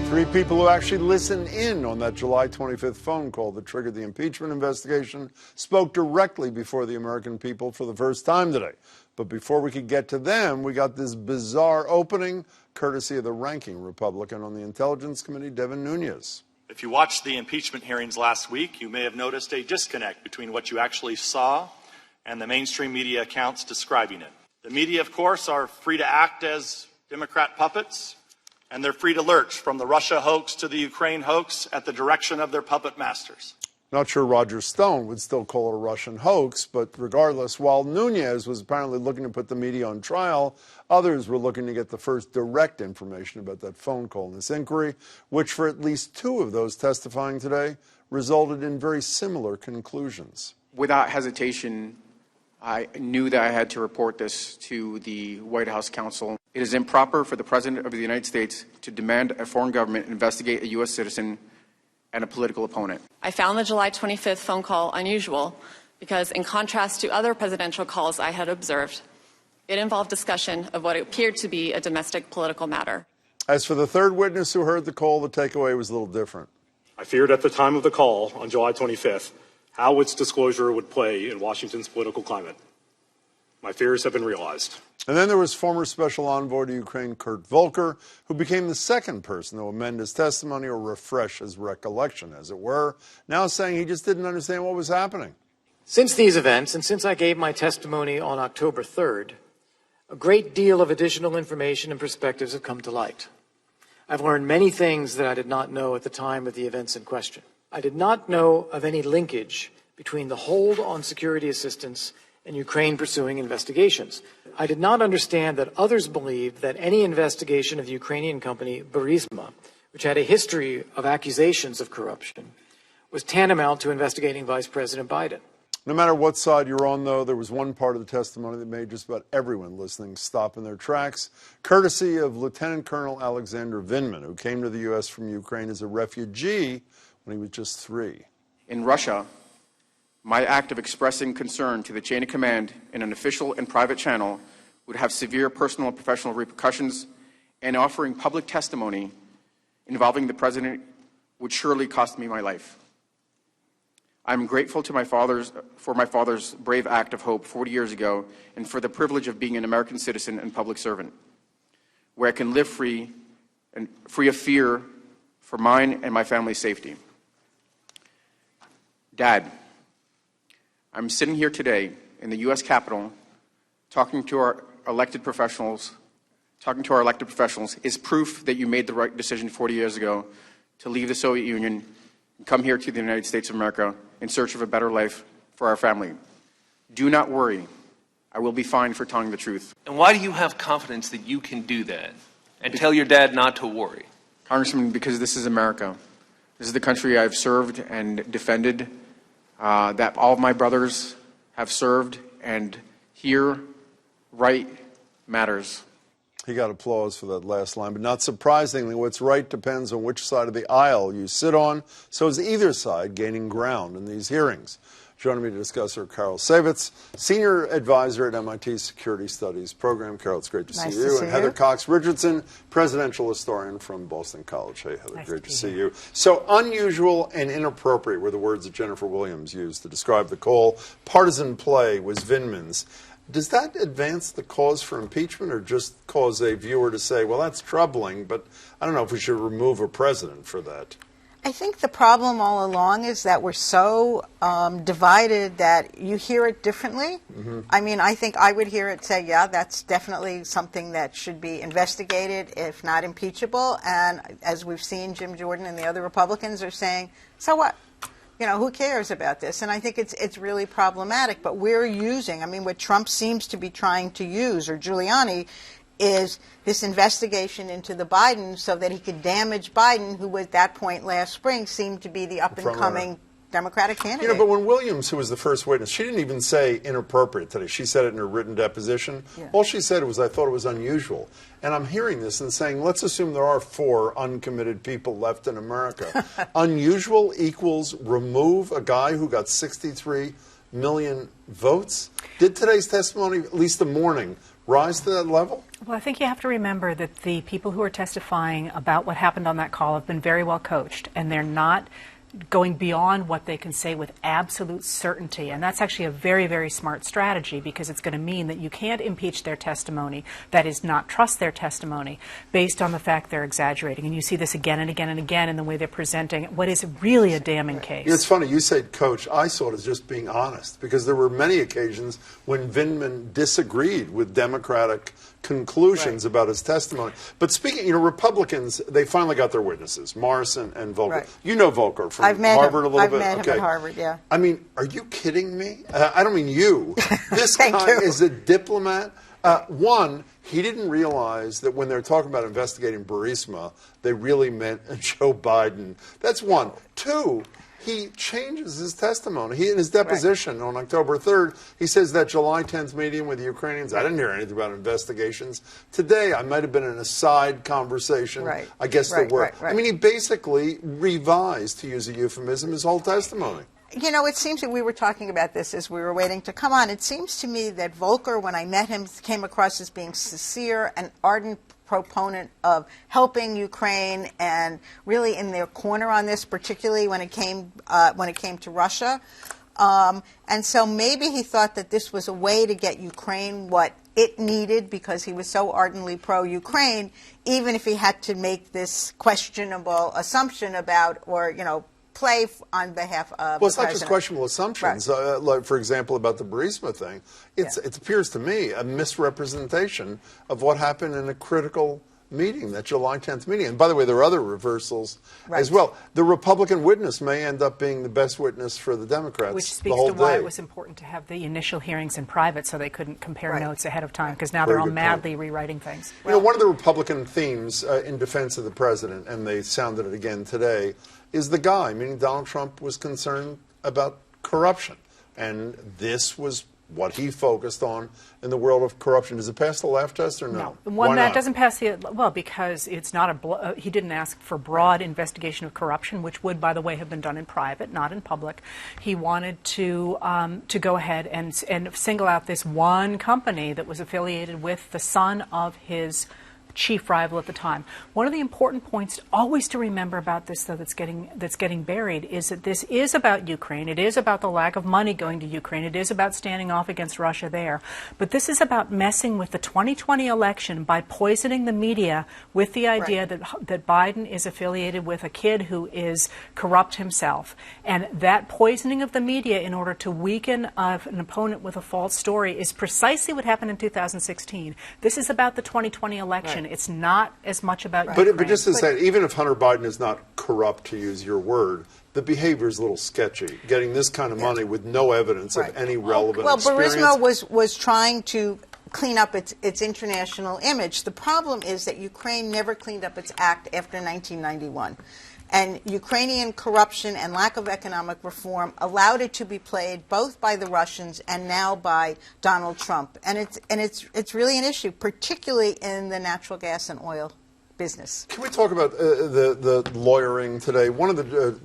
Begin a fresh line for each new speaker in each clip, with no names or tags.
Three people who actually listened in on that July 25th phone call that triggered the impeachment investigation spoke directly before the American people for the first time today. But before we could get to them, we got this bizarre opening, courtesy of the ranking Republican on the Intelligence Committee, Devin Nunes.
If you watched the impeachment hearings last week, you may have noticed a disconnect between what you actually saw and the mainstream media accounts describing it. The media, of course, are free to act as Democrat puppets, and they're free to lurch from the Russia hoax to the Ukraine hoax at the direction of their puppet masters.
Not sure Roger Stone would still call it a Russian hoax, but regardless, while Nunes was apparently looking to put the media on trial, others were looking to get the first direct information about that phone call in this inquiry, which for at least two of those testifying today resulted in very similar conclusions.
Without hesitation, I knew that I had to report this to the White House counsel. It is improper for the President of the United States to demand a foreign government investigate a U.S. citizen and a political opponent.
I found the July 25th phone call unusual because, in contrast to other presidential calls I had observed, it involved discussion of what appeared to be a domestic political matter.
As for the third witness who heard the call, the takeaway was a little different.
I feared at the time of the call on July 25th how its disclosure would play in Washington's political climate. My fears have been realized.
And then there was former Special Envoy to Ukraine, Kurt Volker, who became the second person to amend his testimony or refresh his recollection, as it were, now saying he just didn't understand what was happening.
Since these events, and since I gave my testimony on October 3rd, a great deal of additional information and perspectives have come to light. I've learned many things that I did not know at the time of the events in question. I did not know of any linkage between the hold on security assistance and Ukraine pursuing investigations. I did not understand that others believed that any investigation of the Ukrainian company Burisma, which had a history of accusations of corruption, was tantamount to investigating Vice President Biden.
No matter what side you're on, though, there was one part of the testimony that made just about everyone listening stop in their tracks, courtesy of Lieutenant Colonel Alexander Vindman, who came to the U.S. from Ukraine as a refugee when he was just 3.
In Russia, my act of expressing concern to the chain of command in an official and private channel would have severe personal and professional repercussions, and offering public testimony involving the president would surely cost me my life. I'm grateful to for my father's brave act of hope 40 years ago, and for the privilege of being an American citizen and public servant, where I can live free of fear for mine and my family's safety. Dad, I'm sitting here today in the U.S. Capitol talking to our elected professionals is proof that you made the right decision 40 years ago to leave the Soviet Union and come here to the United States of America in search of a better life for our family. Do not worry. I will be fine for telling the truth.
And why do you have confidence that you can do that and tell your dad not to worry?
Congressman, because this is America. This is the country I've served and defended, that all of my brothers have served, and here, right matters.
He got applause for that last line, but not surprisingly, what's right depends on which side of the aisle you sit on, so is either side gaining ground in these hearings. Joining me to discuss are Carol Saivetz, Senior Advisor at MIT's Security Studies Program. Carol, it's great to see you. And Heather Cox Richardson, Presidential Historian from Boston College. Hey, Heather, great to see you. So unusual and inappropriate were the words that Jennifer Williams used to describe the call. Partisan play was Vindman's. Does that advance the cause for impeachment, or just cause a viewer to say, well, that's troubling, but I don't know if we should remove a president for that?
I think the problem all along is that we're so divided that you hear it differently. Mm-hmm. I mean, I think I would hear it say, yeah, that's definitely something that should be investigated, if not impeachable. And as we've seen, Jim Jordan and the other Republicans are saying, so what? You know, who cares about this? And I think it's really problematic. But we're using, I mean, what Trump seems to be trying to use, or Giuliani, is this investigation into the Biden so that he could damage Biden, who at that point last spring seemed to be the up-and-coming Democratic candidate.
You know, but when Williams, who was the first witness, she didn't even say inappropriate today. She said it in her written deposition. Yeah. All she said was, I thought it was unusual. And I'm hearing this and saying, let's assume there are 4 uncommitted people left in America. Unusual equals remove a guy who got 63 million votes? Did today's testimony, at least the morning, rise to that level?
Well, I think you have to remember that the people who are testifying about what happened on that call have been very well coached, and they're not going beyond what they can say with absolute certainty. And that's actually a very, very smart strategy, because it's going to mean that you can't impeach their testimony, that is, not trust their testimony, based on the fact they're exaggerating. And you see this again and again and again in the way they're presenting what is really a damning case.
It's funny, you said coach. I saw it as just being honest, because there were many occasions when Vindman disagreed with Democratic conclusions about his testimony. But speaking, Republicans, they finally got their witnesses, Morrison and Volker.
Right.
You know Volker from
I've met
Harvard
him.
a little bit.
I've met him at Harvard, yeah.
I mean, are you kidding me? I don't mean you. This guy
you.
is a diplomat. One, he didn't realize that when they're talking about investigating Burisma, they really meant Joe Biden. That's one. Two, he changes his testimony. In his deposition on October 3rd, he says that July 10th meeting with the Ukrainians, I didn't hear anything about investigations. Today, I might have been in a side conversation. I guess there were. I mean, he basically revised, to use a euphemism, his whole testimony.
You know, it seems that we were talking about this as we were waiting to come on. It seems to me that Volker, when I met him, came across as being sincere and ardent proponent of helping Ukraine and really in their corner on this, particularly when it came to Russia. And so maybe he thought that this was a way to get Ukraine what it needed, because he was so ardently pro-Ukraine, even if he had to make this questionable assumption about, or, play on behalf of
Well, it's
the
not just questionable assumptions. Like, for example, about the Burisma thing, it appears to me a misrepresentation of what happened in a critical meeting, that July 10th meeting. And by the way, there are other reversals as well. The Republican witness may end up being the best witness for the Democrats.
Which speaks to why it was important to have the initial hearings in private, so they couldn't compare notes ahead of time, because now they're all madly rewriting things.
One of the Republican themes in defense of the president, and they sounded it again today, is the guy, meaning Donald Trump, was concerned about corruption. And this was what he focused on in the world of corruption. Does it pass the laugh test or no?
No. One that doesn't pass the, well, because it's not he didn't ask for broad investigation of corruption, which would, by the way, have been done in private, not in public. He wanted to go ahead and single out this one company that was affiliated with the son of his chief rival at the time. One of the important points always to remember about this, though, that's getting buried, is that this is about Ukraine. It is about the lack of money going to Ukraine. It is about standing off against Russia there. But this is about messing with the 2020 election by poisoning the media with the idea that Biden is affiliated with a kid who is corrupt himself. And that poisoning of the media in order to weaken an opponent with a false story is precisely what happened in 2016. This is about the 2020 election. It's not as much about Ukraine.
But just to say, even if Hunter Biden is not corrupt, to use your word, the behavior is a little sketchy. Getting this kind of money with no evidence of any relevant experience.
Burisma was trying to clean up its international image. The problem is that Ukraine never cleaned up its act after 1991. And Ukrainian corruption and lack of economic reform allowed it to be played both by the Russians and now by Donald Trump. And it's really an issue, particularly in the natural gas and oil business.
Can we talk about the lawyering today? One of the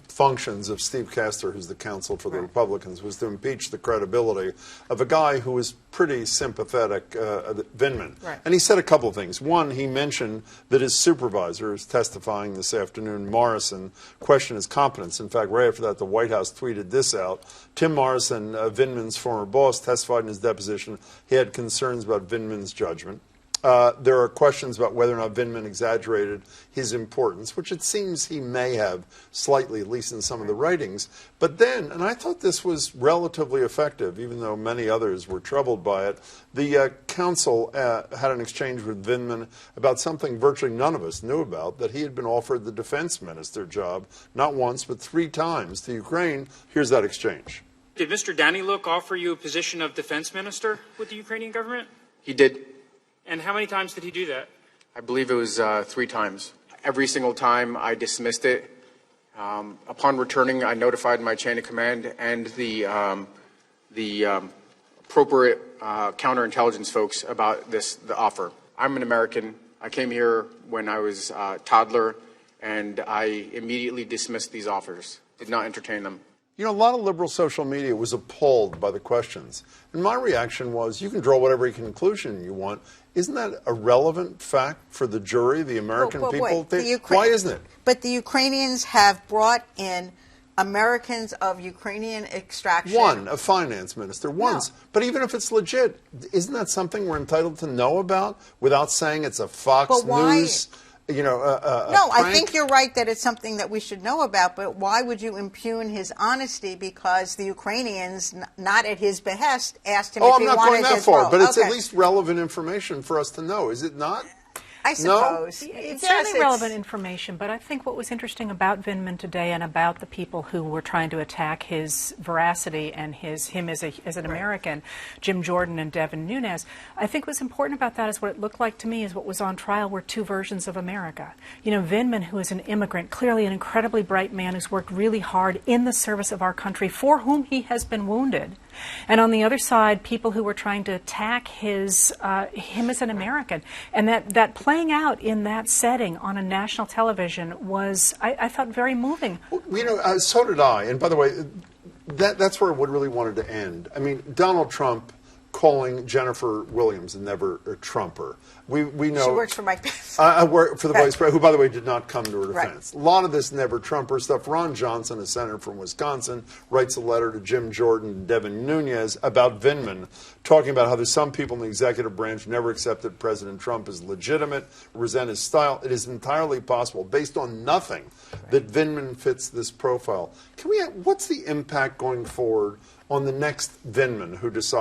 functions of Steve Castor, who's the counsel for the Republicans, was to impeach the credibility of a guy who was pretty sympathetic, Vindman. And he said a couple of things. One, he mentioned that his supervisor is testifying this afternoon, Morrison, questioned his competence. In fact, right after that, the White House tweeted this out. Tim Morrison, Vindman's former boss, testified in his deposition. He had concerns about Vindman's judgment. There are questions about whether or not Vindman exaggerated his importance, which it seems he may have slightly, at least in some of the writings. But then, and I thought this was relatively effective, even though many others were troubled by it, the counsel had an exchange with Vindman about something virtually none of us knew about, that he had been offered the defense minister job, not once, but 3 times to Ukraine. Here's that exchange.
Did Mr. Daniluk offer you a position of defense minister with the Ukrainian government?
He did.
And how many times did he do that?
I believe it was 3 times. Every single time I dismissed it. Upon returning, I notified my chain of command and the appropriate counterintelligence folks about the offer. I'm an American. I came here when I was a toddler, and I immediately dismissed these offers, did not entertain them.
You know, a lot of liberal social media was appalled by the questions. And my reaction was, you can draw whatever conclusion you want. Isn't that a relevant fact for the jury, the American people? Why isn't it?
But the Ukrainians have brought in Americans of Ukrainian extraction.
One, a finance minister, once. No. But even if it's legit, isn't that something we're entitled to know about without saying it's a Fox News, you know,
no, I think you're right that it's something that we should know about, but why would you impugn his honesty because the Ukrainians, not at his behest, asked him if he wanted his vote?
Oh, I'm not going that far, but it's at least relevant information for us to know, is it not?
I suppose.
No? It's certainly relevant information, but I think what was interesting about Vindman today and about the people who were trying to attack his veracity and him as an American, Jim Jordan and Devin Nunes, I think what's important about that is what it looked like to me is what was on trial were two versions of America. You know, Vindman, who is an immigrant, clearly an incredibly bright man who's worked really hard in the service of our country, for whom he has been wounded. And on the other side, people who were trying to attack him as an American. And that playing out in that setting on a national television was, I thought, very moving.
You know, so did I. And by the way, that's where I really wanted to end. I mean, Donald Trump calling Jennifer Williams never a Trumper. We know
she works for Mike Pence.
I work for the vice president, who, by the way, did not come to her defense. Right. A lot of this never Trumper stuff. Ron Johnson, a senator from Wisconsin, writes a letter to Jim Jordan and Devin Nunes about Vindman, talking about how there's some people in the executive branch never accepted President Trump as legitimate, resent his style. It is entirely possible, based on nothing, that Vindman fits this profile. What's the impact going forward on the next Vindman who is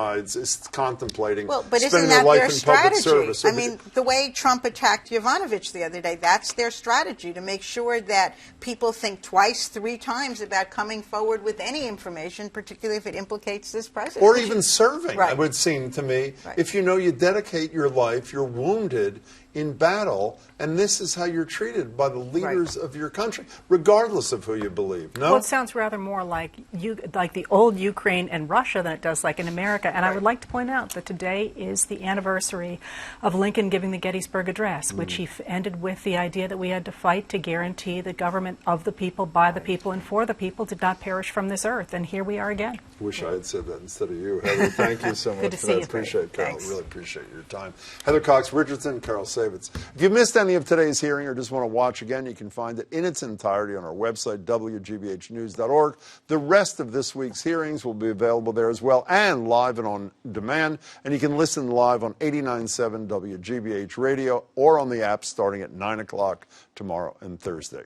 contemplating spending their life in public service?
I mean, the way Trump attacked Yovanovitch the other day, that's their strategy, to make sure that people think twice, 3 times about coming forward with any information, particularly if it implicates this president.
Or even serving, it would seem to me. If you know you dedicate your life, you're wounded in battle, and this is how you're treated by the leaders of your country, regardless of who you believe. No?
Well, it sounds rather more like the old Ukraine and Russia than it does like in America. And I would like to point out that today is the anniversary of Lincoln giving the Gettysburg Address, which he ended with the idea that we had to fight to guarantee the government of the people, by the people, and for the people did not perish from this earth. And here we are again.
Wish I had said that instead of you, Heather. Thank you so much
Good to
for
see
that.
You,
Appreciate it, Carol.
Thanks.
Really appreciate your time. Heather Cox Richardson, Carol Saivetz. If you missed any of today's hearing or just want to watch again, you can find it in its entirety on our website, wgbhnews.org. The rest of this week's hearings will be available there as well, and live and on demand. And you can listen live on 89.7 WGBH Radio or on the app starting at 9 o'clock tomorrow and Thursday.